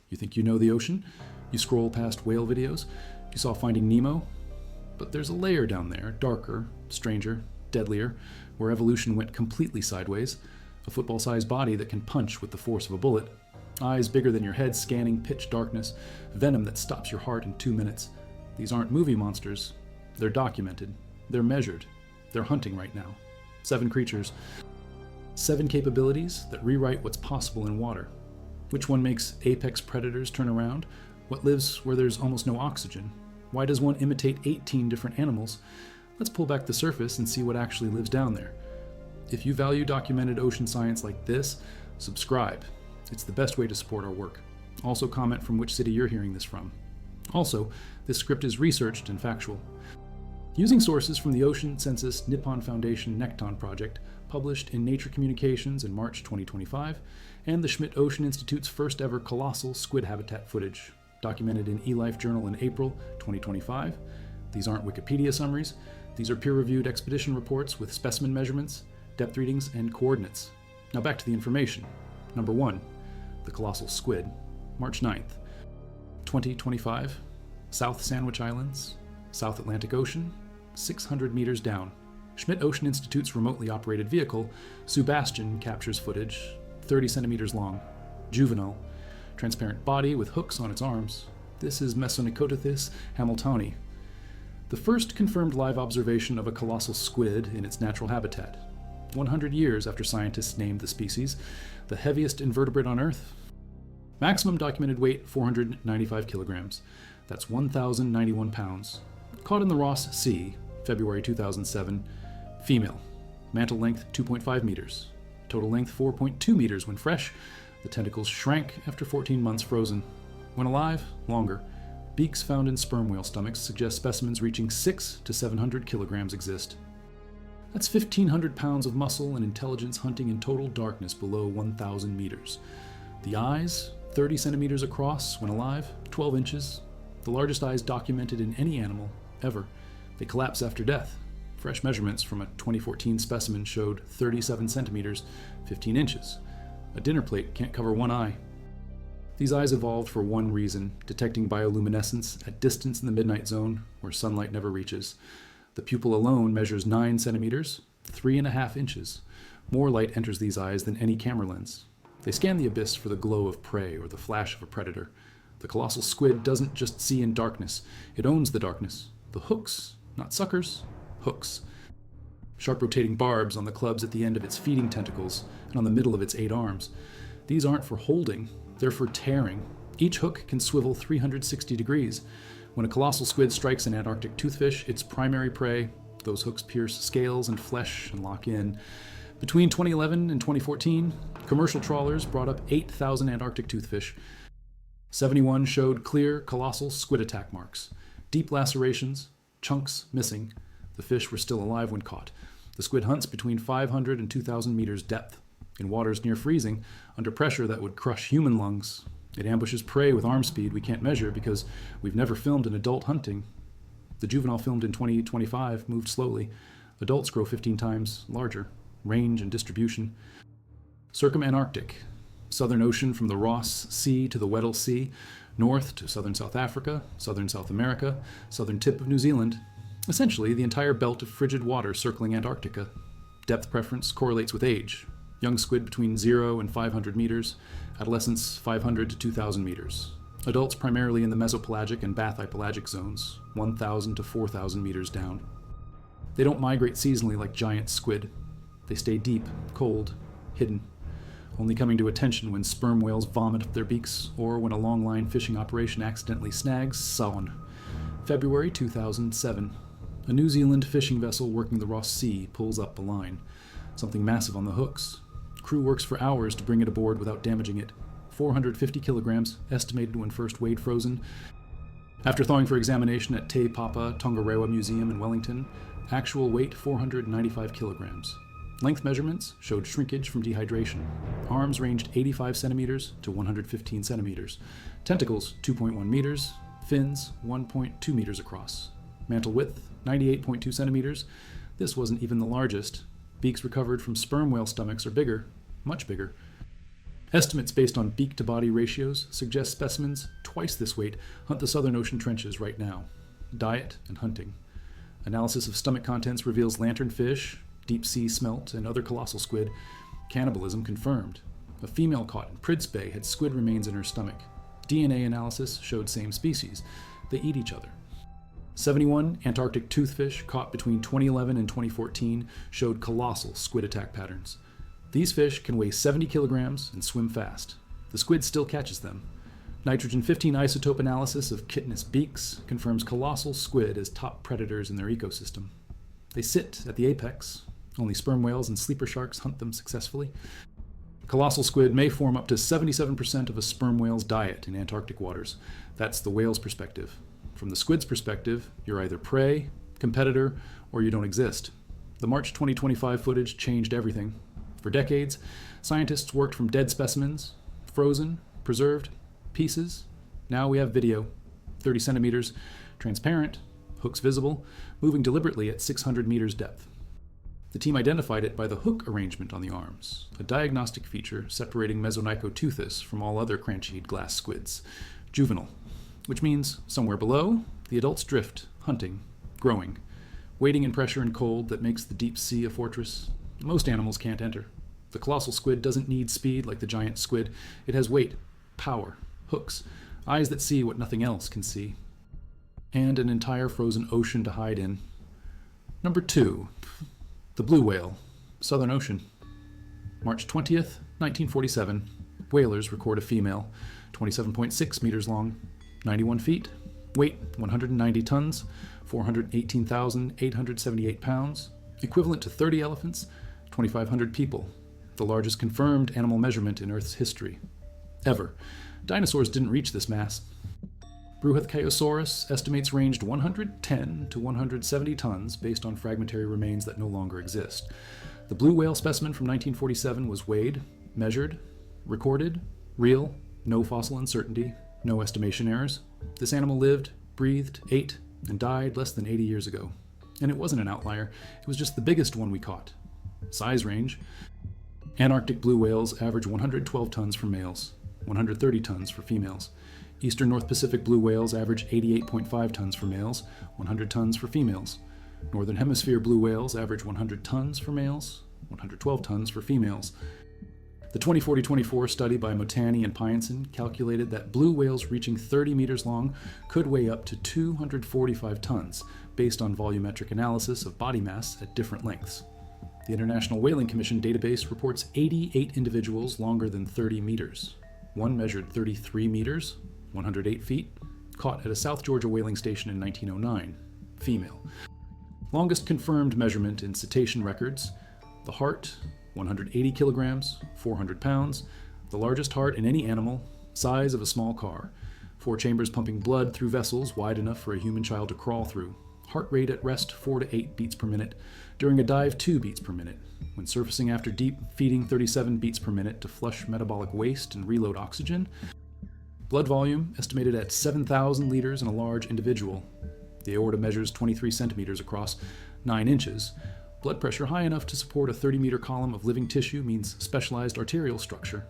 You think you know the ocean? You scroll past whale videos? You saw Finding Nemo? But there's a layer down there, darker, stranger, deadlier, where evolution went completely sideways. A football-sized body that can punch with the force of a bullet. Eyes bigger than your head scanning pitch darkness. Venom that stops your heart in 2 minutes. These aren't movie monsters. They're documented. They're measured. They're hunting right now. 7 creatures. 7 capabilities that rewrite what's possible in water. Which one makes apex predators turn around? What lives where there's almost no oxygen? Why does one imitate 18 different animals? Let's pull back the surface and see what actually lives down there. If you value documented ocean science like this, subscribe. It's the best way to support our work. Also comment from which city you're hearing this from. Also, this script is researched and factual. Using sources from the Ocean Census Nippon Foundation Nekton Project, published in Nature Communications in March 2025, and the Schmidt Ocean Institute's first ever colossal squid habitat footage, documented in eLife Journal in April 2025. These aren't Wikipedia summaries. These are peer-reviewed expedition reports with specimen measurements, depth readings, and coordinates. Now back to the information. Number 1, the colossal squid, March 9th, 2025, South Sandwich Islands, South Atlantic Ocean, 600 meters down. Schmidt Ocean Institute's remotely operated vehicle, Sebastian, captures footage, 30 centimeters long, juvenile, transparent body with hooks on its arms. This is Mesonychoteuthis hamiltoni, the first confirmed live observation of a colossal squid in its natural habitat. 100 years after scientists named the species, the heaviest invertebrate on Earth. Maximum documented weight, 495 kilograms. That's 1,091 pounds. Caught in the Ross Sea, February 2007. Female. Mantle length, 2.5 meters. Total length, 4.2 meters when fresh. The tentacles shrank after 14 months frozen. When alive, longer. Beaks found in sperm whale stomachs suggest specimens reaching 600 to 700 kilograms exist. That's 1,500 pounds of muscle and intelligence hunting in total darkness below 1,000 meters. The eyes, 30 centimeters across when alive, 12 inches. The largest eyes documented in any animal, ever. They collapse after death. Fresh measurements from a 2014 specimen showed 37 centimeters, 15 inches. A dinner plate can't cover one eye. These eyes evolved for one reason, detecting bioluminescence at distance in the midnight zone where sunlight never reaches. The pupil alone measures 9 centimeters, 3.5 inches. More light enters these eyes than any camera lens. They scan the abyss for the glow of prey or the flash of a predator. The colossal squid doesn't just see in darkness, it owns the darkness. The hooks, not suckers, hooks. Sharp rotating barbs on the clubs at the end of its feeding tentacles and on the middle of its 8 arms. These aren't for holding, they're for tearing. Each hook can swivel 360 degrees. When a colossal squid strikes an Antarctic toothfish, its primary prey, those hooks pierce scales and flesh and lock in. Between 2011 and 2014, commercial trawlers brought up 8,000 Antarctic toothfish. 71 showed clear, colossal squid attack marks. Deep lacerations, chunks missing. The fish were still alive when caught. The squid hunts between 500 and 2,000 meters depth. In waters near freezing, under pressure that would crush human lungs. It ambushes prey with arm speed we can't measure because we've never filmed an adult hunting. The juvenile filmed in 2025 moved slowly. Adults grow 15 times larger. Range and distribution. Circumantarctic. Southern Ocean from the Ross Sea to the Weddell Sea. North to southern South Africa, southern South America, southern tip of New Zealand. Essentially, the entire belt of frigid water circling Antarctica. Depth preference correlates with age. Young squid between 0 and 500 meters. Adolescents 500 to 2,000 meters. Adults primarily in the mesopelagic and bathypelagic zones, 1,000 to 4,000 meters down. They don't migrate seasonally like giant squid. They stay deep, cold, hidden, only coming to attention when sperm whales vomit up their beaks or when a long-line fishing operation accidentally snags sawn. February 2007. A New Zealand fishing vessel working the Ross Sea pulls up a line. Something massive on the hooks. Crew works for hours to bring it aboard without damaging it. 450 kilograms, estimated when first weighed frozen. After thawing for examination at Te Papa Tongarewa Museum in Wellington, actual weight 495 kilograms. Length measurements showed shrinkage from dehydration. Arms ranged 85 centimeters to 115 centimeters. Tentacles 2.1 meters. Fins 1.2 meters across. Mantle width 98.2 centimeters. This wasn't even the largest. Beaks recovered from sperm whale stomachs are bigger, much bigger. Estimates based on beak-to-body ratios suggest specimens twice this weight hunt the Southern Ocean trenches right now. Diet and hunting. Analysis of stomach contents reveals lanternfish, deep-sea smelt, and other colossal squid. Cannibalism confirmed. A female caught in Prid's Bay had squid remains in her stomach. DNA analysis showed same species. They eat each other. 71 Antarctic toothfish caught between 2011 and 2014 showed colossal squid attack patterns. These fish can weigh 70 kilograms and swim fast. The squid still catches them. Nitrogen-15 isotope analysis of chitinous beaks confirms colossal squid as top predators in their ecosystem. They sit at the apex. Only sperm whales and sleeper sharks hunt them successfully. Colossal squid may form up to 77% of a sperm whale's diet in Antarctic waters. That's the whale's perspective. From the squid's perspective, you're either prey, competitor, or you don't exist. The March 2025 footage changed everything. For decades, scientists worked from dead specimens, frozen, preserved, pieces. Now we have video, 30 centimeters, transparent, hooks visible, moving deliberately at 600 meters depth. The team identified it by the hook arrangement on the arms, a diagnostic feature separating Mesonychoteuthis from all other cranchied glass squids. Juvenile, which means somewhere below, the adults drift, hunting, growing, waiting in pressure and cold that makes the deep sea a fortress most animals can't enter. The colossal squid doesn't need speed like the giant squid. It has weight, power, hooks, eyes that see what nothing else can see, and an entire frozen ocean to hide in. Number 2. The blue whale, Southern Ocean. March 20th, 1947. Whalers record a female, 27.6 meters long, 91 feet, weight 190 tons, 418,878 pounds, equivalent to 30 elephants, 2,500 people, the largest confirmed animal measurement in Earth's history. Ever. Dinosaurs didn't reach this mass. Bruchotchaiosaurus estimates ranged 110 to 170 tons based on fragmentary remains that no longer exist. The blue whale specimen from 1947 was weighed, measured, recorded, real, no fossil uncertainty, no estimation errors. This animal lived, breathed, ate, and died less than 80 years ago. And it wasn't an outlier, it was just the biggest one we caught. Size range. Antarctic blue whales average 112 tons for males, 130 tons for females. Eastern North Pacific blue whales average 88.5 tons for males, 100 tons for females. Northern Hemisphere blue whales average 100 tons for males, 112 tons for females. The 2040-24 study by Motani and Pyenson calculated that blue whales reaching 30 meters long could weigh up to 245 tons, based on volumetric analysis of body mass at different lengths. The International Whaling Commission database reports 88 individuals longer than 30 meters. One measured 33 meters, 108 feet, caught at a South Georgia whaling station in 1909, female. Longest confirmed measurement in cetacean records, the heart, 180 kilograms, 400 pounds, the largest heart in any animal, size of a small car, 4 chambers pumping blood through vessels wide enough for a human child to crawl through, heart rate at rest 4 to 8 beats per minute, during a dive 2 beats per minute, when surfacing after deep, feeding 37 beats per minute to flush metabolic waste and reload oxygen. Blood volume estimated at 7,000 liters in a large individual. The aorta measures 23 centimeters across, 9 inches. Blood pressure high enough to support a 30-meter column of living tissue means specialized arterial structure.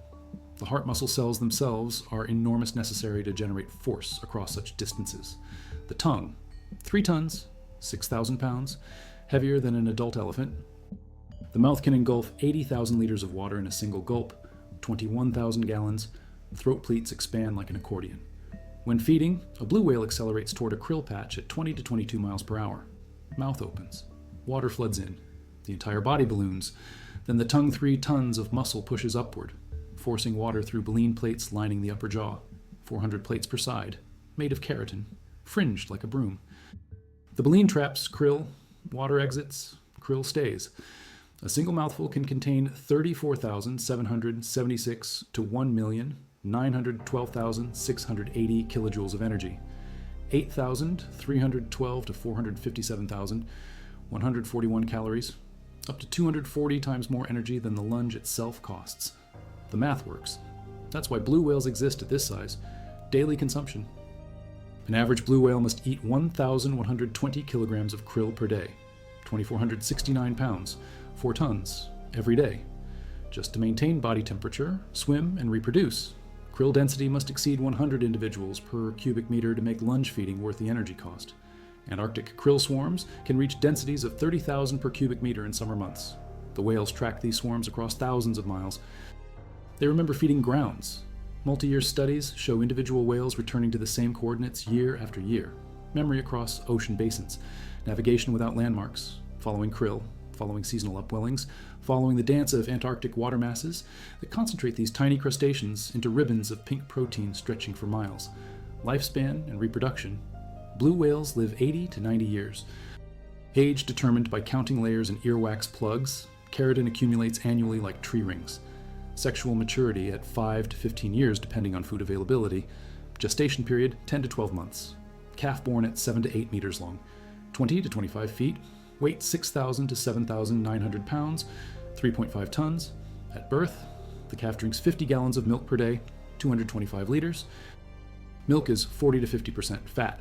The heart muscle cells themselves are enormous, necessary to generate force across such distances. The tongue, 3 tons, 6,000 pounds, heavier than an adult elephant. The mouth can engulf 80,000 liters of water in a single gulp, 21,000 gallons. Throat pleats expand like an accordion. When feeding, a blue whale accelerates toward a krill patch at 20 to 22 miles per hour. Mouth opens. Water floods in. The entire body balloons. Then the tongue 3 tons of muscle pushes upward, forcing water through baleen plates lining the upper jaw, 400 plates per side, made of keratin, fringed like a broom. The baleen traps krill, water exits, krill stays. A single mouthful can contain 34,776 to 1,912,680 kilojoules of energy, 8,312 to 457,141 calories, up to 240 times more energy than the lunge itself costs. The math works. That's why blue whales exist at this size. Daily consumption. An average blue whale must eat 1,120 kilograms of krill per day, 2,469 pounds, 4 tons, every day. Just to maintain body temperature, swim, and reproduce, krill density must exceed 100 individuals per cubic meter to make lunge feeding worth the energy cost. Antarctic krill swarms can reach densities of 30,000 per cubic meter in summer months. The whales track these swarms across thousands of miles. They remember feeding grounds. Multi-year studies show individual whales returning to the same coordinates year after year. Memory across ocean basins, navigation without landmarks, following krill, following seasonal upwellings, following the dance of Antarctic water masses that concentrate these tiny crustaceans into ribbons of pink protein stretching for miles. Lifespan and reproduction. Blue whales live 80 to 90 years. Age determined by counting layers in earwax plugs. Keratin accumulates annually like tree rings. Sexual maturity at 5 to 15 years depending on food availability. Gestation period 10 to 12 months. Calf born at 7 to 8 meters long. 20 to 25 feet. Weight 6,000 to 7,900 pounds. 3.5 tons. At birth, the calf drinks 50 gallons of milk per day, 225 liters. Milk is 40 to 50% fat,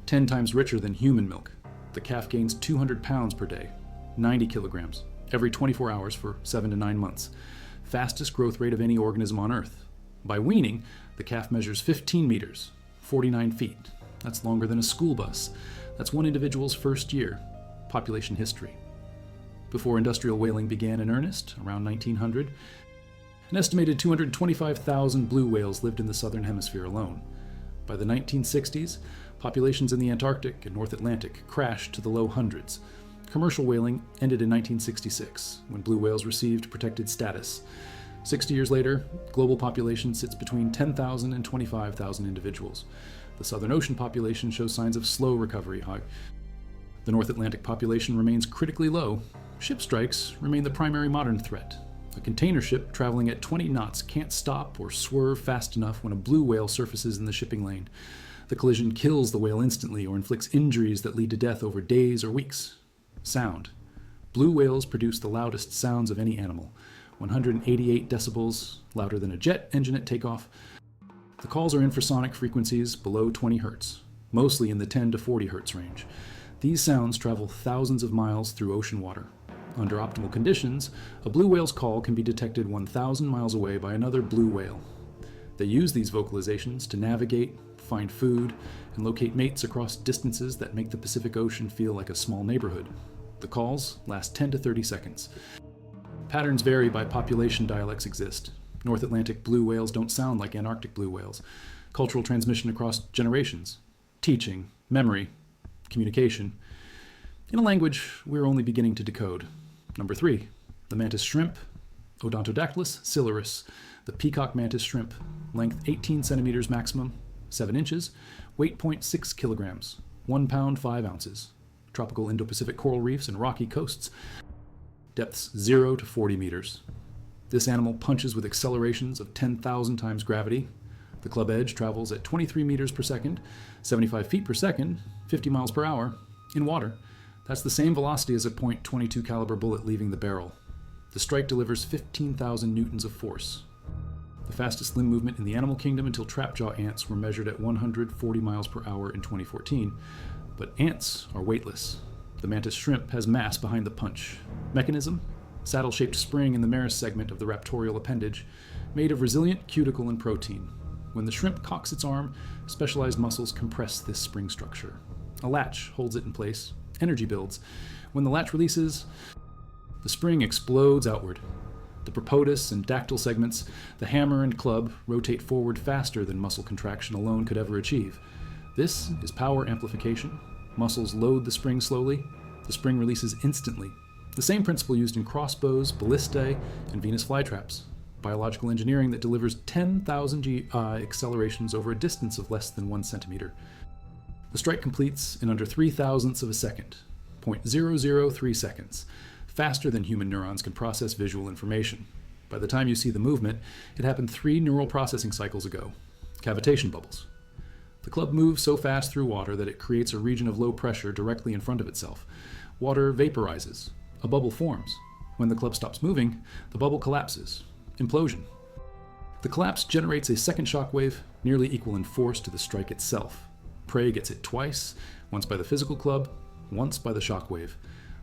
10 times richer than human milk. The calf gains 200 pounds per day, 90 kilograms, every 24 hours for 7 to 9 months. Fastest growth rate of any organism on Earth. By weaning, the calf measures 15 meters, 49 feet. That's longer than a school bus. That's one individual's first year. Population history. Before industrial whaling began in earnest, around 1900, an estimated 225,000 blue whales lived in the southern hemisphere alone. By the 1960s, populations in the Antarctic and North Atlantic crashed to the low hundreds. Commercial whaling ended in 1966, when blue whales received protected status. 60 years later, global population sits between 10,000 and 25,000 individuals. The Southern Ocean population shows signs of slow recovery. The North Atlantic population remains critically low. Ship strikes remain the primary modern threat. A container ship traveling at 20 knots can't stop or swerve fast enough when a blue whale surfaces in the shipping lane. The collision kills the whale instantly or inflicts injuries that lead to death over days or weeks. Sound. Blue whales produce the loudest sounds of any animal. 188 decibels, louder than a jet engine at takeoff. The calls are infrasonic frequencies below 20 hertz, mostly in the 10 to 40 hertz range. These sounds travel thousands of miles through ocean water. Under optimal conditions, a blue whale's call can be detected 1,000 miles away by another blue whale. They use these vocalizations to navigate, find food, and locate mates across distances that make the Pacific Ocean feel like a small neighborhood. The calls last 10 to 30 seconds. Patterns vary by population. Dialects exist. North Atlantic blue whales don't sound like Antarctic blue whales. Cultural transmission across generations. Teaching, memory, communication. In a language we're only beginning to decode. Number 3, the mantis shrimp, Odontodactylus ciliaris, the peacock mantis shrimp, length 18 centimeters maximum, 7 inches, weight 0.6 kilograms, 1 pound 5 ounces. Tropical Indo-Pacific coral reefs and rocky coasts. Depths 0 to 40 meters. This animal punches with accelerations of 10,000 times gravity. The club edge travels at 23 meters per second, 75 feet per second, 50 miles per hour, in water. That's the same velocity as a .22 caliber bullet leaving the barrel. The strike delivers 15,000 newtons of force. The fastest limb movement in the animal kingdom until trapjaw ants were measured at 140 miles per hour in 2014. But ants are weightless. The mantis shrimp has mass behind the punch. Mechanism? Saddle-shaped spring in the maris segment of the raptorial appendage, made of resilient cuticle and protein. When the shrimp cocks its arm, specialized muscles compress this spring structure. A latch holds it in place. Energy builds. When the latch releases, the spring explodes outward. The propotus and dactyl segments, the hammer and club, rotate forward faster than muscle contraction alone could ever achieve. This is power amplification. Muscles load the spring slowly. The spring releases instantly. The same principle used in crossbows, ballistae, and Venus flytraps. Biological engineering that delivers 10,000 GI accelerations over a distance of less than 1 centimeter. The strike completes in under 3,000ths of a second, 0.003 seconds, faster than human neurons can process visual information. By the time you see the movement, it happened 3 neural processing cycles ago. Cavitation bubbles. The club moves so fast through water that it creates a region of low pressure directly in front of itself. Water vaporizes. A bubble forms. When the club stops moving, the bubble collapses. Implosion. The collapse generates a second shock wave, nearly equal in force to the strike itself. Prey gets hit twice, once by the physical club, once by the shock wave.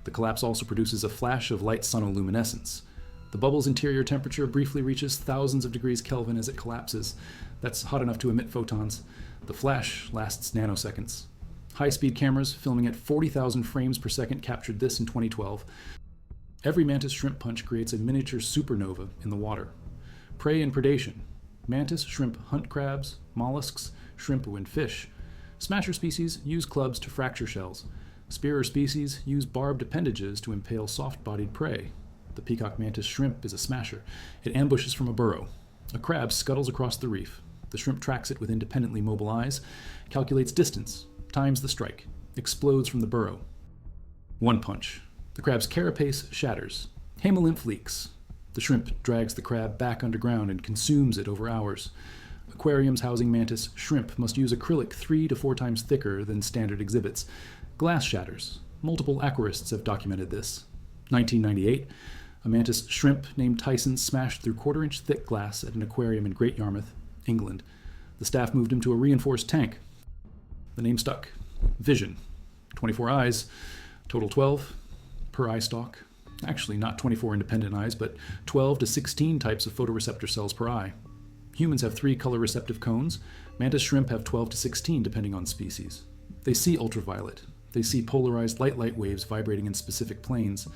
The collapse also produces a flash of light sonoluminescence. The bubble's interior temperature briefly reaches thousands of degrees Kelvin as it collapses. That's hot enough to emit photons. The flash lasts nanoseconds. High-speed cameras filming at 40,000 frames per second captured this in 2012. Every mantis shrimp punch creates a miniature supernova in the water. Prey and predation. Mantis shrimp hunt crabs, mollusks, shrimp and fish. Smasher species use clubs to fracture shells. Spearer species use barbed appendages to impale soft-bodied prey. The peacock mantis shrimp is a smasher. It ambushes from a burrow. A crab scuttles across the reef. The shrimp tracks it with independently mobile eyes, calculates distance, times the strike, explodes from the burrow. One punch. The crab's carapace shatters. Hemolymph leaks. The shrimp drags the crab back underground and consumes it over hours. Aquariums housing mantis shrimp must use acrylic 3 to 4 times thicker than standard exhibits. Glass shatters. Multiple aquarists have documented this. 1998, a mantis shrimp named Tyson smashed through quarter-inch thick glass at an aquarium in Great Yarmouth, England. The staff moved him to a reinforced tank. The name stuck. Vision. 24 eyes. Total 12 per eye stalk. Actually, not 24 independent eyes, but 12 to 16 types of photoreceptor cells per eye. Humans have 3 color receptive cones. Mantis shrimp have 12 to 16 depending on species. They see ultraviolet. They see polarized light waves vibrating in specific planes.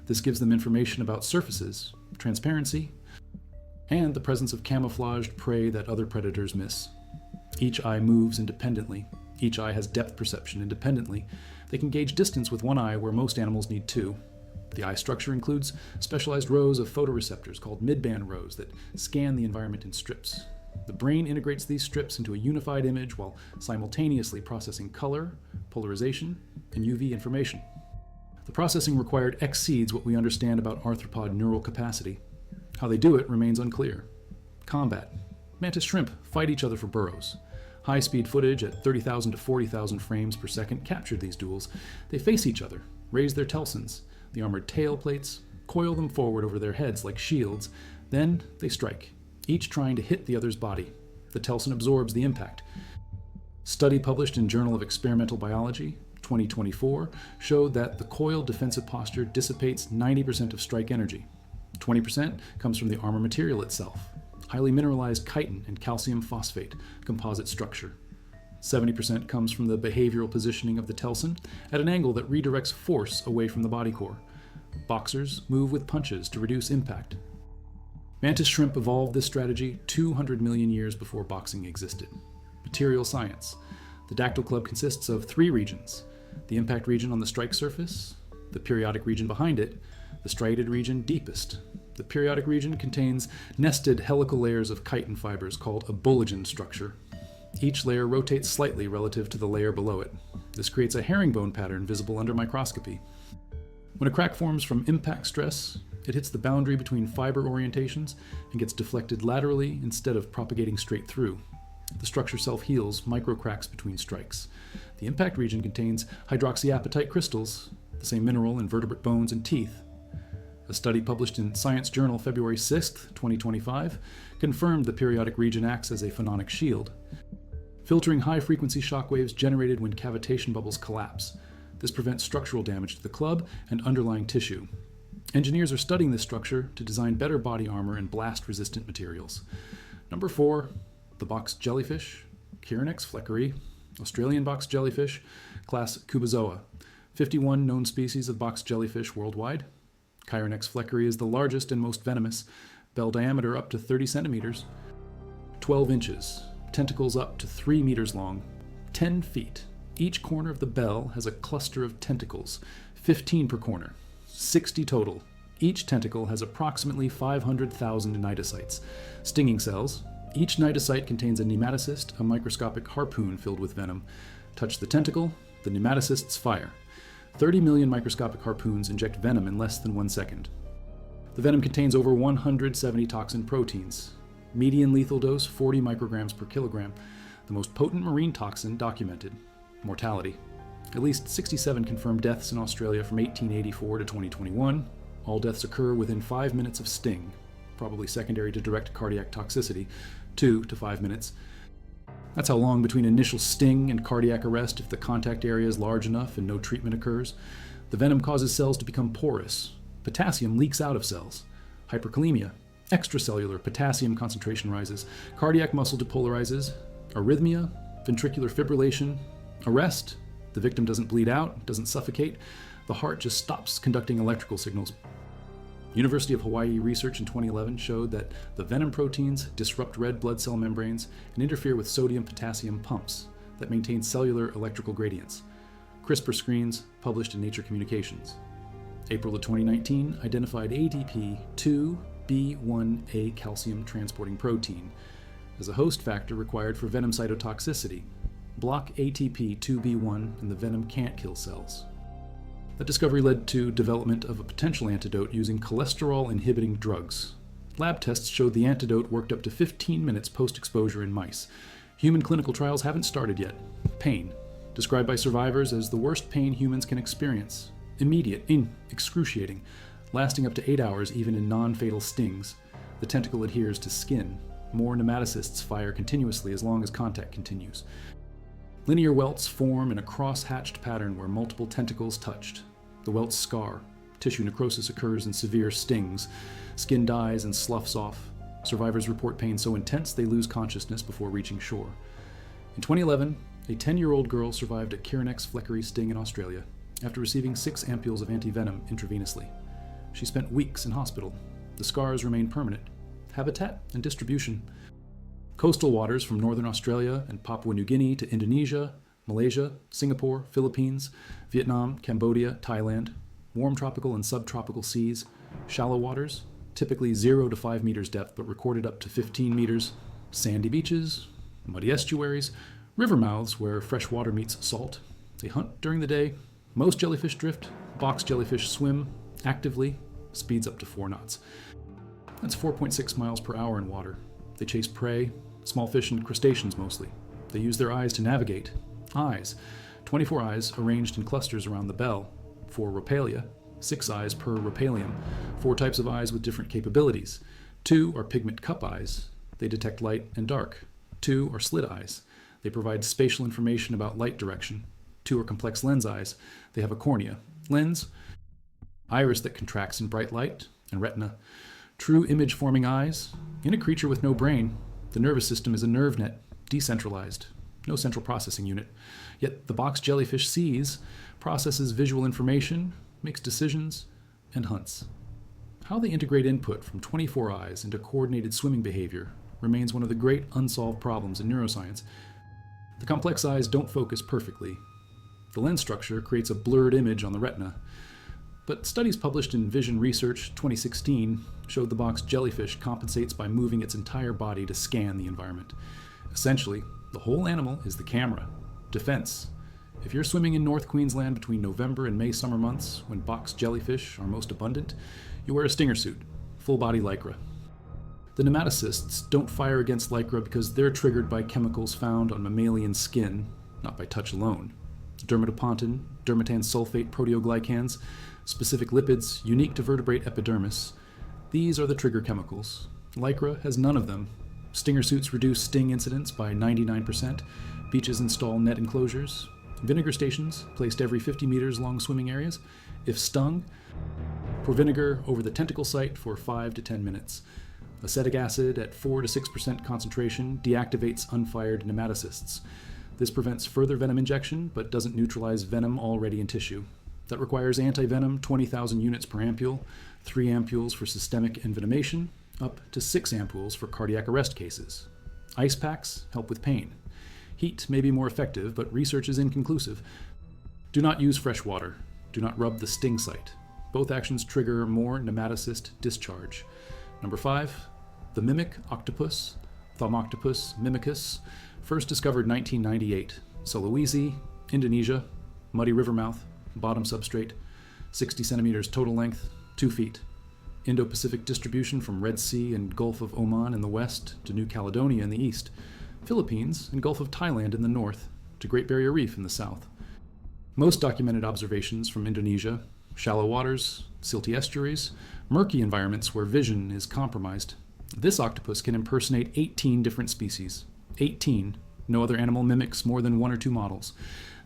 This gives them information about surfaces, transparency, and the presence of camouflaged prey that other predators miss. Each eye moves independently. Each eye has depth perception independently. They can gauge distance with one eye where most animals need 2. The eye structure includes specialized rows of photoreceptors called midband rows that scan the environment in strips. The brain integrates these strips into a unified image while simultaneously processing color, polarization, and UV information. The processing required exceeds what we understand about arthropod neural capacity. How they do it remains unclear. Combat. Mantis shrimp fight each other for burrows. High-speed footage at 30,000 to 40,000 frames per second captured these duels. They face each other, raise their telsons, the armored tail plates, coil them forward over their heads like shields. Then they strike, each trying to hit the other's body. The telson absorbs the impact. Study published in Journal of Experimental Biology, 2024, showed that the coiled defensive posture dissipates 90% of strike energy. 20% comes from the armor material itself, highly mineralized chitin and calcium phosphate composite structure. 70% comes from the behavioral positioning of the telson at an angle that redirects force away from the body core. Boxers move with punches to reduce impact. Mantis shrimp evolved this strategy 200 million years before boxing existed. Material science. The dactyl club consists of 3 regions: the impact region on the strike surface, the periodic region behind it, the striated region deepest. The periodic region contains nested helical layers of chitin fibers called a bulletin structure. Each layer rotates slightly relative to the layer below it. This creates a herringbone pattern visible under microscopy. When a crack forms from impact stress, it hits the boundary between fiber orientations and gets deflected laterally instead of propagating straight through. The structure self-heals microcracks between strikes. The impact region contains hydroxyapatite crystals, the same mineral in vertebrate bones and teeth. A study published in Science Journal February 6, 2025, confirmed the periodic region acts as a phononic shield, filtering high-frequency shock waves generated when cavitation bubbles collapse. This prevents structural damage to the club and underlying tissue. Engineers are studying this structure to design better body armor and blast-resistant materials. Number 4, the box jellyfish, Chironex fleckeri, Australian box jellyfish, class Cubozoa. 51 known species of box jellyfish worldwide. Chironex fleckeri is the largest and most venomous, bell diameter up to 30 centimeters, 12 inches, tentacles up to 3 meters long, 10 feet. Each corner of the bell has a cluster of tentacles, 15 per corner, 60 total. Each tentacle has approximately 500,000 cnidocytes, stinging cells. Each cnidocyte contains a nematocyst, a microscopic harpoon filled with venom. Touch the tentacle, the nematocysts fire. 30 million microscopic harpoons inject venom in less than 1 second. The venom contains over 170 toxin proteins. Median lethal dose 40 micrograms per kilogram, the most potent marine toxin documented. Mortality. At least 67 confirmed deaths in Australia from 1884 to 2021. All deaths occur within 5 minutes of sting, probably secondary to direct cardiac toxicity, 2 to 5 minutes. That's how long between initial sting and cardiac arrest if the contact area is large enough and no treatment occurs. The venom causes cells to become porous. Potassium leaks out of cells. hyperkalemia, extracellular potassium concentration rises, cardiac muscle depolarizes, arrhythmia, ventricular fibrillation, arrest, the victim doesn't bleed out, doesn't suffocate, the heart just stops conducting electrical signals. University of Hawaii research in 2011 showed that the venom proteins disrupt red blood cell membranes and interfere with sodium-potassium pumps that maintain cellular electrical gradients. CRISPR screens published in Nature Communications. April of 2019 identified ADP2B1A calcium transporting protein as a host factor required for venom cytotoxicity. Block ATP2B1 and the venom can't kill cells. That discovery led to development of a potential antidote using cholesterol-inhibiting drugs. Lab tests showed the antidote worked up to 15 minutes post-exposure in mice. Human clinical trials haven't started yet. Pain, described by survivors as the worst pain humans can experience. Immediate, excruciating, lasting up to 8 hours even in non-fatal stings. The tentacle adheres to skin. More nematocysts fire continuously as long as contact continues. Linear welts form in a cross-hatched pattern where multiple tentacles touched. The welts scar. Tissue necrosis occurs in severe stings. Skin dies and sloughs off. Survivors report pain so intense they lose consciousness before reaching shore. In 2011, a 10-year-old girl survived a Chironex fleckery sting in Australia after receiving 6 ampules of antivenom intravenously. She spent weeks in hospital. The scars remain permanent. Habitat and distribution. Coastal waters from northern Australia and Papua New Guinea to Indonesia, Malaysia, Singapore, Philippines, Vietnam, Cambodia, Thailand, warm tropical and subtropical seas, shallow waters, typically 0 to 5 meters depth but recorded up to 15 meters, sandy beaches, muddy estuaries, river mouths where fresh water meets salt. They hunt during the day. Most jellyfish drift. Box jellyfish swim actively, speeds up to 4 knots. That's 4.6 miles per hour in water. They chase prey, small fish and crustaceans mostly. They use their eyes to navigate. Eyes. 24 eyes arranged in clusters around the bell. 4 ropalia. 6 eyes per ropalium. 4 types of eyes with different capabilities. 2 are pigment cup eyes. They detect light and dark. 2 are slit eyes. They provide spatial information about light direction. 2 are complex lens eyes. They have a cornea. Lens. Iris that contracts in bright light. And retina. True image-forming eyes. In a creature with no brain, the nervous system is a nerve net, decentralized, no central processing unit. Yet the box jellyfish sees, processes visual information, makes decisions, and hunts. How they integrate input from 24 eyes into coordinated swimming behavior remains one of the great unsolved problems in neuroscience. The complex eyes don't focus perfectly. The lens structure creates a blurred image on the retina. But studies published in Vision Research 2016 showed the box jellyfish compensates by moving its entire body to scan the environment. Essentially, the whole animal is the camera. Defense. If you're swimming in North Queensland between November and May summer months, when box jellyfish are most abundant, you wear a stinger suit, full-body lycra. The nematocysts don't fire against lycra because they're triggered by chemicals found on mammalian skin, not by touch alone. Dermatopontin, dermatan sulfate proteoglycans, specific lipids unique to vertebrate epidermis. These are the trigger chemicals. Lycra has none of them. Stinger suits reduce sting incidence by 99%. Beaches install net enclosures. Vinegar stations, placed every 50 meters along swimming areas. If stung, pour vinegar over the tentacle site for 5 to 10 minutes. Acetic acid at 4 to 6% concentration deactivates unfired nematocysts. This prevents further venom injection, but doesn't neutralize venom already in tissue. That requires antivenom 20,000 units per ampule, 3 ampules for systemic envenomation, up to 6 ampules for cardiac arrest cases. Ice packs help with pain. Heat may be more effective, but research is inconclusive. Do not use fresh water. Do not rub the sting site. Both actions trigger more nematocyst discharge. Number 5, the mimic octopus, Thaumaoctopus mimicus, first discovered 1998. Sulawesi, Indonesia, muddy river mouth, bottom substrate, 60 centimeters total length, 2 feet. Indo-Pacific distribution from Red Sea and Gulf of Oman in the west to New Caledonia in the east, Philippines and Gulf of Thailand in the north to Great Barrier Reef in the south. Most documented observations from Indonesia, shallow waters, silty estuaries, murky environments where vision is compromised. This octopus can impersonate 18 different species. 18. No other animal mimics more than 1 or 2 models.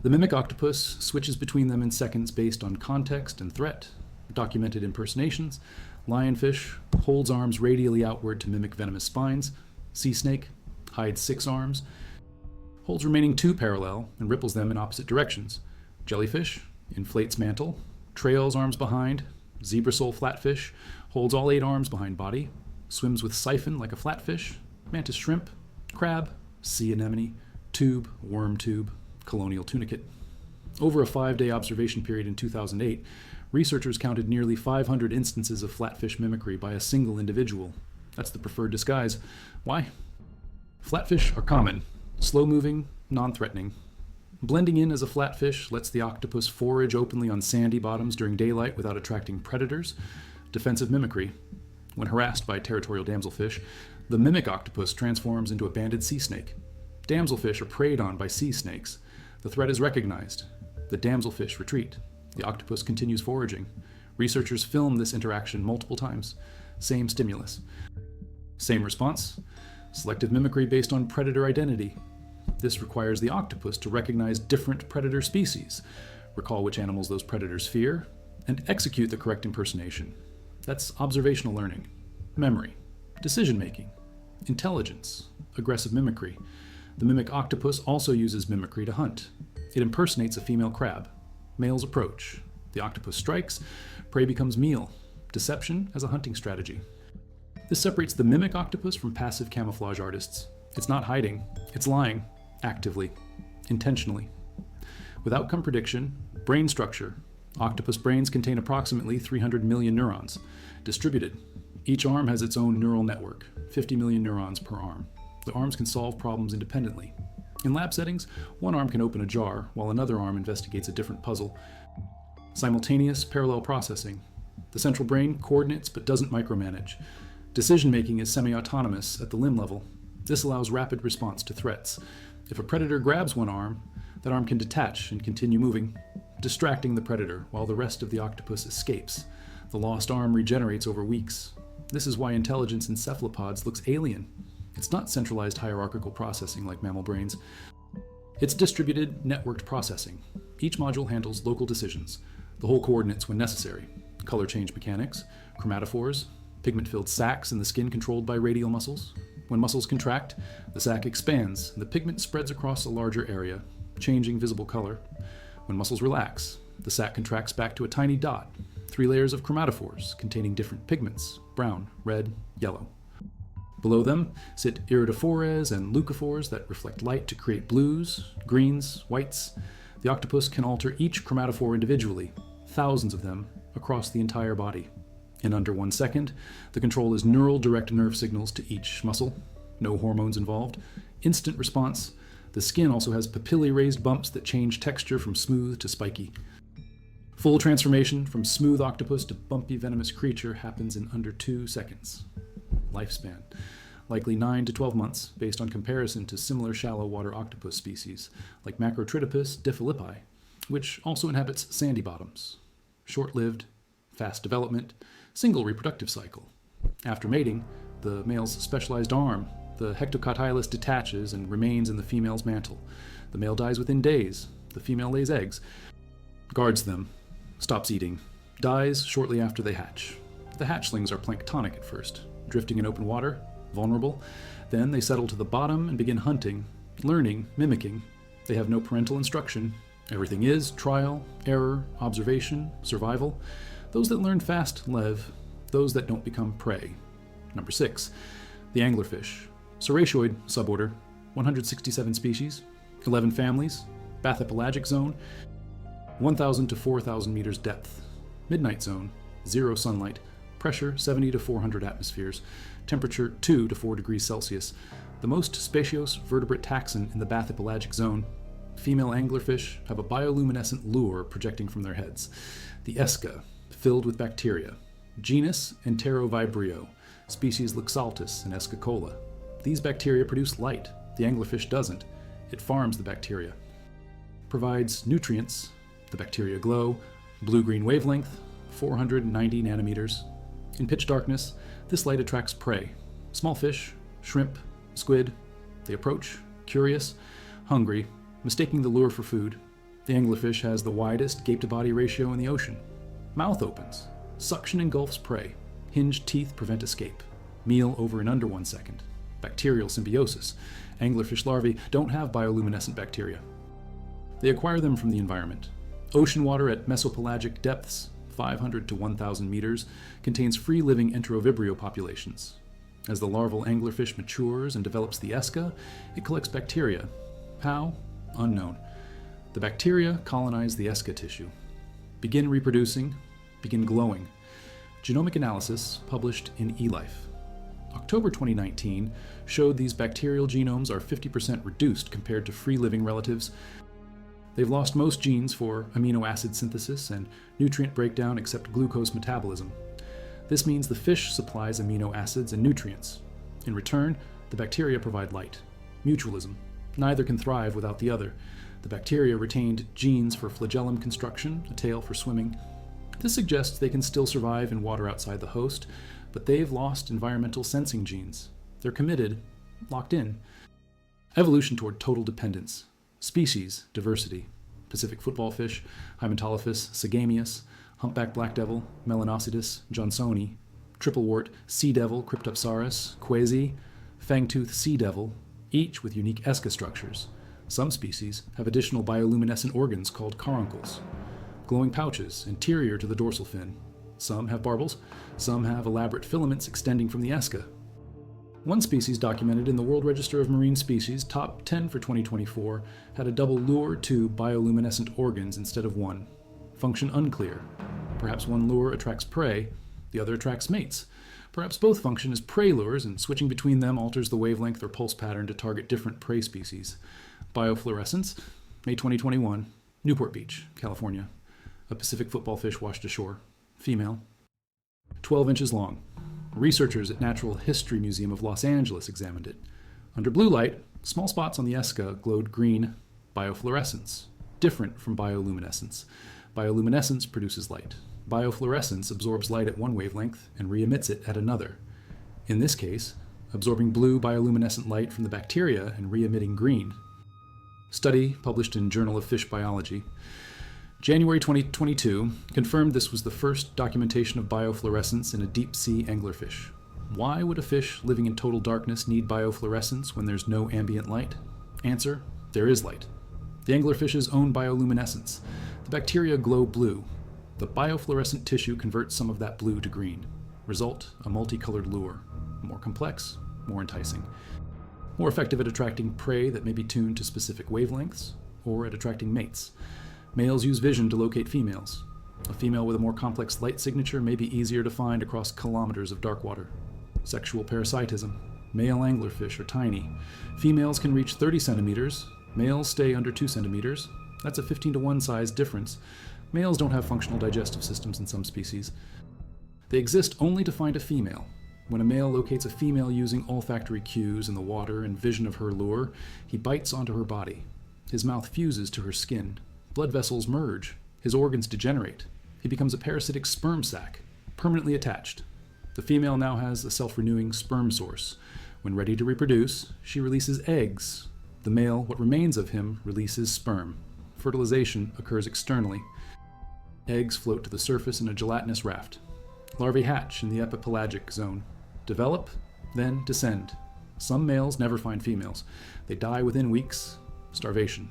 The mimic octopus switches between them in seconds based on context and threat. Documented impersonations, Lionfish holds arms radially outward to mimic venomous spines. Sea snake hides 6 arms, holds remaining 2 parallel, and ripples them in opposite directions. Jellyfish inflates mantle, trails arms behind. Zebra sole flatfish holds all 8 arms behind body, swims with siphon like a flatfish. Mantis shrimp, crab, sea anemone, tube, worm tube, colonial tunicate. Over a 5-day observation period in 2008, researchers counted nearly 500 instances of flatfish mimicry by a single individual. That's the preferred disguise. Why? Flatfish are common, slow-moving, non-threatening. Blending in as a flatfish lets the octopus forage openly on sandy bottoms during daylight without attracting predators. Defensive mimicry. When harassed by territorial damselfish, the mimic octopus transforms into a banded sea snake. Damselfish are preyed on by sea snakes. The threat is recognized. The damselfish retreat. The octopus continues foraging. Researchers film this interaction multiple times. Same stimulus. Same response. Selective mimicry based on predator identity. This requires the octopus to recognize different predator species, recall which animals those predators fear, and execute the correct impersonation. That's observational learning, memory, decision-making, intelligence, aggressive mimicry. The mimic octopus also uses mimicry to hunt. It impersonates a female crab. Males approach. The octopus strikes. Prey becomes meal. Deception as a hunting strategy. This separates the mimic octopus from passive camouflage artists. It's not hiding. It's lying. Actively. Intentionally. With outcome prediction, brain structure. Octopus brains contain approximately 300 million neurons. Distributed. Each arm has its own neural network. 50 million neurons per arm. The arms can solve problems independently. In lab settings, one arm can open a jar, while another arm investigates a different puzzle. Simultaneous parallel processing. The central brain coordinates but doesn't micromanage. Decision-making is semi-autonomous at the limb level. This allows rapid response to threats. If a predator grabs one arm, that arm can detach and continue moving, distracting the predator while the rest of the octopus escapes. The lost arm regenerates over weeks. This is why intelligence in cephalopods looks alien. It's not centralized hierarchical processing like mammal brains. It's distributed, networked processing. Each module handles local decisions, the whole coordinates when necessary, color change mechanics, chromatophores, pigment-filled sacs in the skin controlled by radial muscles. When muscles contract, the sac expands and the pigment spreads across a larger area, changing visible color. When muscles relax, the sac contracts back to a tiny dot, 3 layers of chromatophores containing different pigments, brown, red, yellow. Below them sit iridophores and leucophores that reflect light to create blues, greens, whites. The octopus can alter each chromatophore individually, thousands of them, across the entire body. In under 1 second, the control is neural direct nerve signals to each muscle. No hormones involved. Instant response. The skin also has papillae raised bumps that change texture from smooth to spiky. Full transformation from smooth octopus to bumpy venomous creature happens in under 2 seconds. Lifespan. Likely 9 to 12 months, based on comparison to similar shallow water octopus species, like Macrotritopus diffilippi, which also inhabits sandy bottoms. Short-lived, fast development, single reproductive cycle. After mating, the male's specialized arm, the hectocotylus, detaches and remains in the female's mantle. The male dies within days. The female lays eggs, guards them, stops eating, dies shortly after they hatch. The hatchlings are planktonic at first, drifting in open water, vulnerable. Then they settle to the bottom and begin hunting, learning, mimicking. They have no parental instruction. Everything is trial, error, observation, survival. Those that learn fast live, those that don't become prey. Number 6, the anglerfish. Serratioid suborder, 167 species, 11 families, bathypelagic zone, 1,000 to 4,000 meters depth, midnight zone, 0 sunlight, pressure 70 to 400 atmospheres, temperature 2 to 4 degrees Celsius, the most spacious vertebrate taxon in the bathypelagic zone. Female anglerfish have a bioluminescent lure projecting from their heads. The Esca, filled with bacteria. Genus Enterovibrio, species Luxaltis and Escacola. These bacteria produce light. The anglerfish doesn't. It farms the bacteria. Provides nutrients. The bacteria glow. Blue-green wavelength, 490 nanometers. In pitch darkness, this light attracts prey. Small fish, shrimp, squid. They approach, curious, hungry, mistaking the lure for food. The anglerfish has the widest gape-to-body ratio in the ocean. Mouth opens. Suction engulfs prey. Hinged teeth prevent escape. Meal over and under 1 second. Bacterial symbiosis. Anglerfish larvae don't have bioluminescent bacteria. They acquire them from the environment. Ocean water at mesopelagic depths, 500 to 1,000 meters, contains free-living enterovibrio populations. As the larval anglerfish matures and develops the esca, it collects bacteria. How? Unknown. The bacteria colonize the esca tissue. Begin reproducing, begin glowing. Genomic analysis published in eLife. October 2019 showed these bacterial genomes are 50% reduced compared to free-living relatives. They've lost most genes for amino acid synthesis and nutrient breakdown except glucose metabolism. This means the fish supplies amino acids and nutrients. In return, the bacteria provide light. Mutualism. Neither can thrive without the other. The bacteria retained genes for flagellum construction, a tail for swimming. This suggests they can still survive in water outside the host, but they've lost environmental sensing genes. They're committed, locked in. Evolution toward total dependence. Species, diversity. Pacific football fish, Hymentolophus sagamius, humpback black devil, Melanocetus johnsoni, triplewort sea devil Cryptopsaurus, quasi, fangtooth sea devil, each with unique esca structures. Some species have additional bioluminescent organs called caruncles, glowing pouches anterior to the dorsal fin. Some have barbels, some have elaborate filaments extending from the esca. One species documented in the World Register of Marine Species, top 10 for 2024, had a double lure to bioluminescent organs instead of one. Function unclear. Perhaps one lure attracts prey, the other attracts mates. Perhaps both function as prey lures, and switching between them alters the wavelength or pulse pattern to target different prey species. Biofluorescence, May 2021, Newport Beach, California. A Pacific football fish washed ashore. Female. 12 inches long. Researchers at Natural History Museum of Los Angeles examined it. Under blue light, small spots on the esca glowed green. Biofluorescence, different from bioluminescence. Bioluminescence produces light. Biofluorescence absorbs light at one wavelength and re-emits it at another. In this case, absorbing blue bioluminescent light from the bacteria and re-emitting green. Study published in Journal of Fish Biology. January 2022 confirmed this was the first documentation of biofluorescence in a deep-sea anglerfish. Why would a fish living in total darkness need biofluorescence when there's no ambient light? Answer: there is light. The anglerfish's own bioluminescence. The bacteria glow blue. The biofluorescent tissue converts some of that blue to green. Result: a multicolored lure. More complex, more enticing. More effective at attracting prey that may be tuned to specific wavelengths, or at attracting mates. Males use vision to locate females. A female with a more complex light signature may be easier to find across kilometers of dark water. Sexual parasitism. Male anglerfish are tiny. Females can reach 30 centimeters. Males stay under 2 centimeters. That's a 15-to-1 size difference. Males don't have functional digestive systems in some species. They exist only to find a female. When a male locates a female using olfactory cues in the water and vision of her lure, he bites onto her body. His mouth fuses to her skin. Blood vessels merge. His organs degenerate. He becomes a parasitic sperm sac, permanently attached. The female now has a self-renewing sperm source. When ready to reproduce, she releases eggs. The male, what remains of him, releases sperm. Fertilization occurs externally. Eggs float to the surface in a gelatinous raft. Larvae hatch in the epipelagic zone. Develop, then descend. Some males never find females. They die within weeks. Starvation.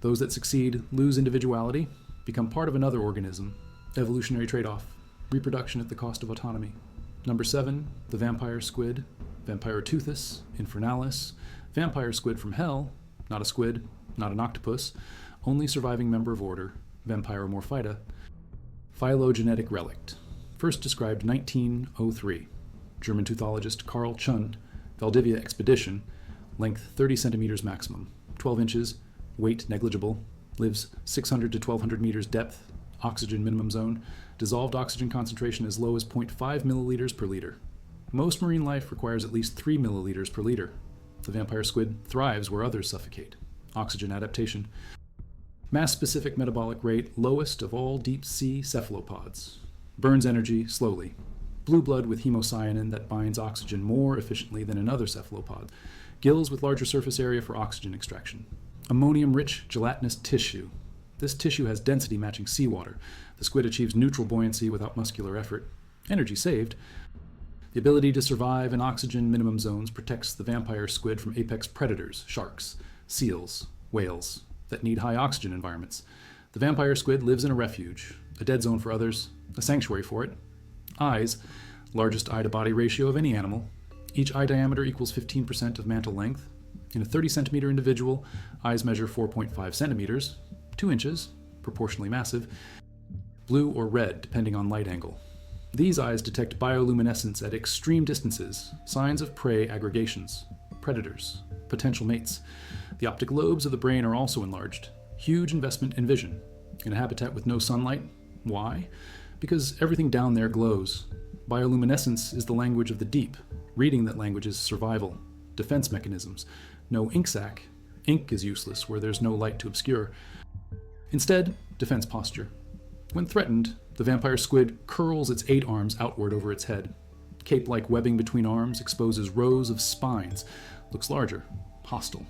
Those that succeed lose individuality, become part of another organism. Evolutionary trade-off. Reproduction at the cost of autonomy. Number 7, the vampire squid. Vampiroteuthis infernalis. Vampire squid from hell. Not a squid, not an octopus. Only surviving member of order, Vampiromorphyta. Phylogenetic relict. First described 1903. German teuthologist Carl Chun. Valdivia expedition. Length 30 centimeters maximum. 12 inches. Weight negligible. Lives 600 to 1200 meters depth. Oxygen minimum zone. Dissolved oxygen concentration as low as 0.5 milliliters per liter. Most marine life requires at least 3 milliliters per liter. The vampire squid thrives where others suffocate. Oxygen adaptation. Mass-specific metabolic rate lowest of all deep-sea cephalopods. Burns energy slowly. Blue blood with hemocyanin that binds oxygen more efficiently than another cephalopod. Gills with larger surface area for oxygen extraction. Ammonium-rich gelatinous tissue. This tissue has density matching seawater. The squid achieves neutral buoyancy without muscular effort. Energy saved. The ability to survive in oxygen minimum zones protects the vampire squid from apex predators, sharks, seals, whales, that need high oxygen environments. The vampire squid lives in a refuge, a dead zone for others, a sanctuary for it. Eyes, largest eye-to-body ratio of any animal. Each eye diameter equals 15% of mantle length. In a 30-centimeter individual, eyes measure 4.5 centimeters, 2 inches, proportionally massive, blue or red depending on light angle. These eyes detect bioluminescence at extreme distances, signs of prey aggregations, predators, potential mates. The optic lobes of the brain are also enlarged. Huge investment in vision. In a habitat with no sunlight. Why? Because everything down there glows. Bioluminescence is the language of the deep. Reading that language is survival, defense mechanisms. No ink sac. Ink is useless where there's no light to obscure. Instead, defense posture. When threatened, the vampire squid curls its 8 arms outward over its head. Cape-like webbing between arms exposes rows of spines. Looks larger, hostile.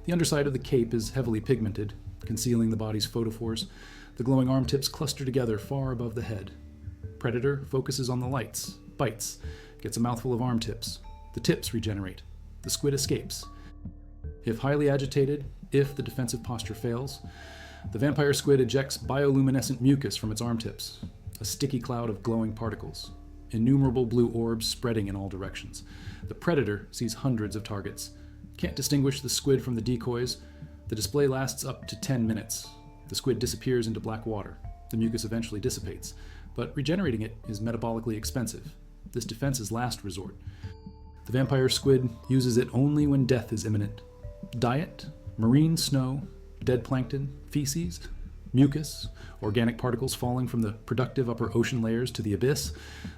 The underside of the cape is heavily pigmented, concealing the body's photophores. The glowing arm tips cluster together far above the head. Predator focuses on the lights, bites, gets a mouthful of arm tips. The tips regenerate. The squid escapes. If highly agitated, if the defensive posture fails, the vampire squid ejects bioluminescent mucus from its arm tips, a sticky cloud of glowing particles, innumerable blue orbs spreading in all directions. The predator sees hundreds of targets. Can't distinguish the squid from the decoys. The display lasts up to 10 minutes. The squid disappears into black water. The mucus eventually dissipates, but regenerating it is metabolically expensive. This defense is last resort. The vampire squid uses it only when death is imminent. Diet, marine snow, dead plankton, feces, mucus, organic particles falling from the productive upper ocean layers to the abyss.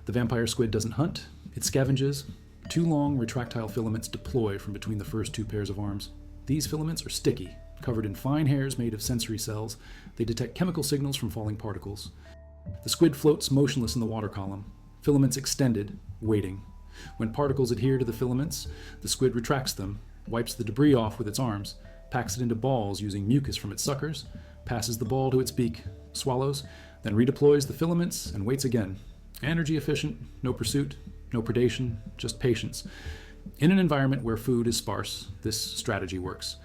The vampire squid doesn't hunt, it scavenges. 2 long retractile filaments deploy from between the first 2 pairs of arms. These filaments are sticky, covered in fine hairs made of sensory cells. They detect chemical signals from falling particles. The squid floats motionless in the water column, filaments extended, waiting. When particles adhere to the filaments, the squid retracts them, wipes the debris off with its arms, packs it into balls using mucus from its suckers, passes the ball to its beak, swallows, then redeploys the filaments and waits again. Energy efficient, no pursuit, no predation, just patience. In an environment where food is sparse, this strategy works.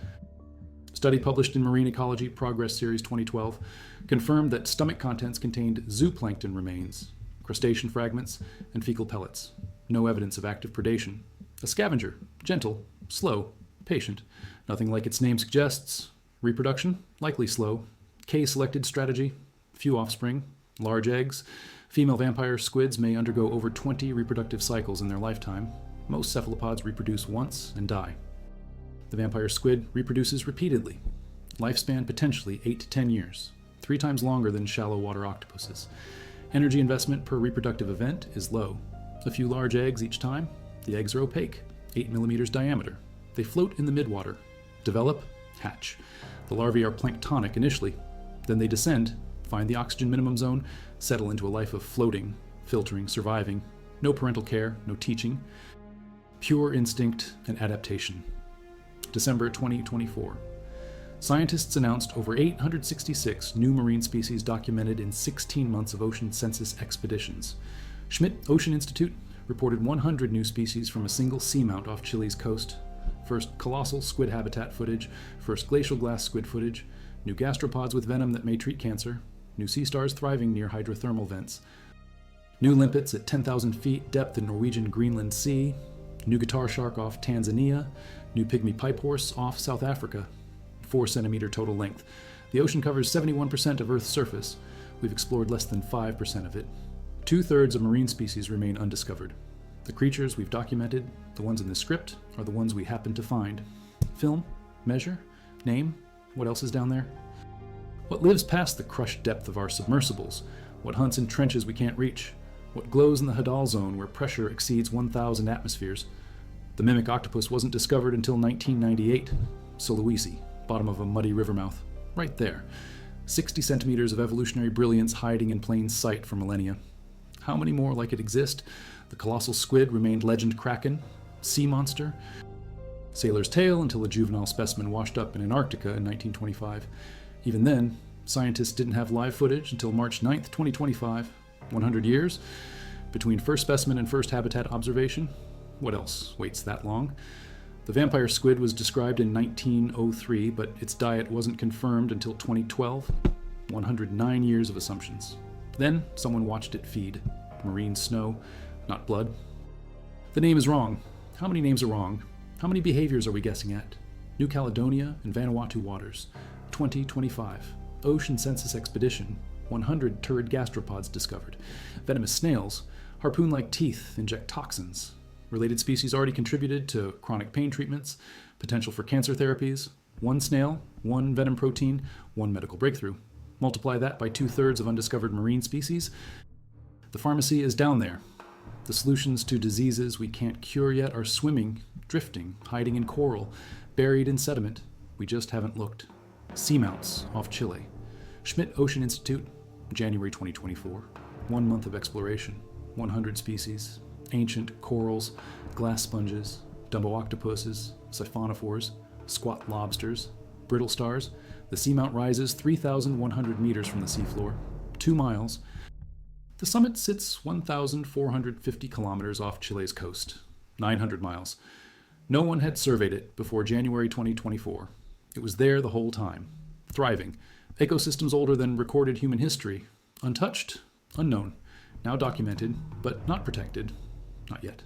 A study published in Marine Ecology Progress Series 2012 confirmed that stomach contents contained zooplankton remains, crustacean fragments, and fecal pellets. No evidence of active predation. A scavenger, gentle, slow, patient. Nothing like its name suggests. Reproduction, likely slow. K-selected strategy, few offspring, large eggs. Female vampire squids may undergo over 20 reproductive cycles in their lifetime. Most cephalopods reproduce once and die. The vampire squid reproduces repeatedly. Lifespan potentially 8 to 10 years, 3 times longer than shallow water octopuses. Energy investment per reproductive event is low. A few large eggs each time. The eggs are opaque, 8 millimeters diameter. They float in the midwater, develop, hatch. The larvae are planktonic initially. Then they descend, find the oxygen minimum zone, settle into a life of floating, filtering, surviving. No parental care, no teaching. Pure instinct and adaptation. December 2024. Scientists announced over 866 new marine species documented in 16 months of ocean census expeditions. Schmidt Ocean Institute reported 100 new species from a single seamount off Chile's coast. First colossal squid habitat footage, first glacial glass squid footage, new gastropods with venom that may treat cancer, new sea stars thriving near hydrothermal vents, new limpets at 10,000 feet depth in Norwegian Greenland Sea, new guitar shark off Tanzania, new pygmy pipe horse off South Africa, 4 centimeter total length. The ocean covers 71% of Earth's surface. We've explored less than 5% of it. 2/3 of marine species remain undiscovered. The creatures we've documented, the ones in the script, are the ones we happen to find. Film, measure, name, what else is down there? What lives past the crushed depth of our submersibles? What hunts in trenches we can't reach? What glows in the Hadal zone where pressure exceeds 1,000 atmospheres? The mimic octopus wasn't discovered until 1998. Sulawesi, bottom of a muddy river mouth. Right there. 60 centimeters of evolutionary brilliance hiding in plain sight for millennia. How many more like it exist? The colossal squid remained legend kraken, sea monster, sailor's tail until a juvenile specimen washed up in Antarctica in 1925. Even then, scientists didn't have live footage until March 9th, 2025. 100 years? Between first specimen and first habitat observation, what else waits that long? The vampire squid was described in 1903, but its diet wasn't confirmed until 2012. 109 years of assumptions. Then someone watched it feed. Marine snow, not blood. The name is wrong. How many names are wrong? How many behaviors are we guessing at? New Caledonia and Vanuatu waters. 2025. Ocean census expedition. 100 turrid gastropods discovered. Venomous snails. Harpoon-like teeth inject toxins. Related species already contributed to chronic pain treatments. Potential for cancer therapies. One snail, one venom protein, one medical breakthrough. Multiply that by 2/3 of undiscovered marine species. The pharmacy is down there. The solutions to diseases we can't cure yet are swimming, drifting, hiding in coral, buried in sediment. We just haven't looked. Seamounts off Chile. Schmidt Ocean Institute, January 2024. 1 month of exploration. 100 species. Ancient corals, glass sponges, Dumbo octopuses, siphonophores, squat lobsters, brittle stars. The seamount rises 3,100 meters from the seafloor, 2 miles. The summit sits 1,450 kilometers off Chile's coast, 900 miles. No one had surveyed it before January 2024. It was there the whole time, thriving. Ecosystems older than recorded human history. Untouched, unknown, now documented, but not protected, not yet.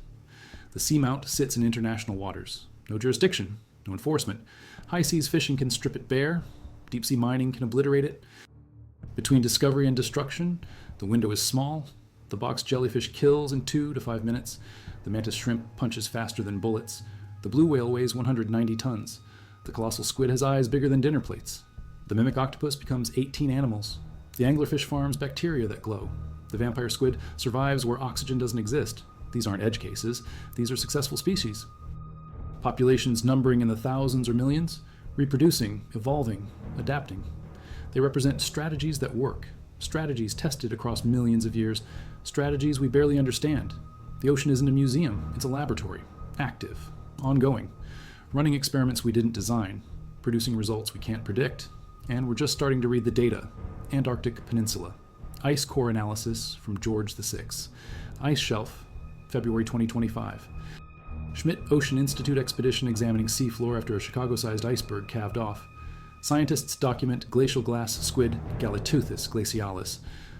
The seamount sits in international waters. No jurisdiction, no enforcement. High seas fishing can strip it bare. Deep sea mining can obliterate it. Between discovery and destruction, the window is small. The box jellyfish kills in 2 to 5 minutes. The mantis shrimp punches faster than bullets. The blue whale weighs 190 tons. The colossal squid has eyes bigger than dinner plates. The mimic octopus becomes 18 animals. The anglerfish farms bacteria that glow. The vampire squid survives where oxygen doesn't exist. These aren't edge cases. These are successful species. Populations numbering in the thousands or millions, reproducing, evolving, adapting. They represent strategies that work, strategies tested across millions of years, strategies we barely understand. The ocean isn't a museum, it's a laboratory, active, ongoing, running experiments we didn't design, producing results we can't predict, and we're just starting to read the data. Antarctic Peninsula. Ice core analysis from George VI. Ice shelf, February 2025. Schmidt Ocean Institute expedition examining seafloor after a Chicago-sized iceberg calved off. Scientists document glacial glass squid Galiteuthis glacialis.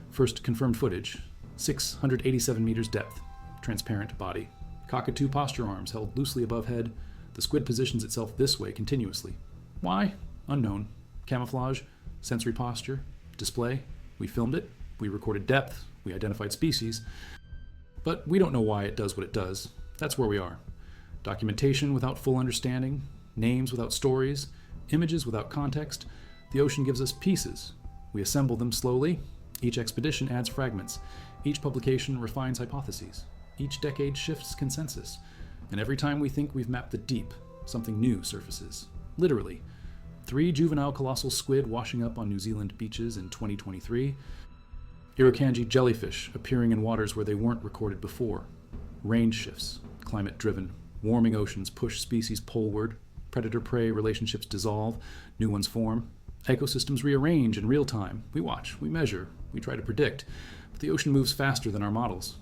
First confirmed footage. 687 meters depth. Transparent body. Cockatoo posture arms held loosely above head. The squid positions itself this way continuously. Why? Unknown. Camouflage, sensory posture, display. We filmed it. We recorded depth. We identified species. But we don't know why it does what it does. That's where we are. Documentation without full understanding, names without stories, images without context. The ocean gives us pieces. We assemble them slowly. Each expedition adds fragments. Each publication refines hypotheses. Each decade shifts consensus. And every time we think we've mapped the deep, something new surfaces. Literally. 3 juvenile colossal squid washing up on New Zealand beaches in 2023. Irukandji jellyfish appearing in waters where they weren't recorded before. Range shifts, climate-driven. Warming oceans push species poleward. Predator-prey relationships dissolve. New ones form. Ecosystems rearrange in real time. We watch, we measure, we try to predict. But the ocean moves faster than our models.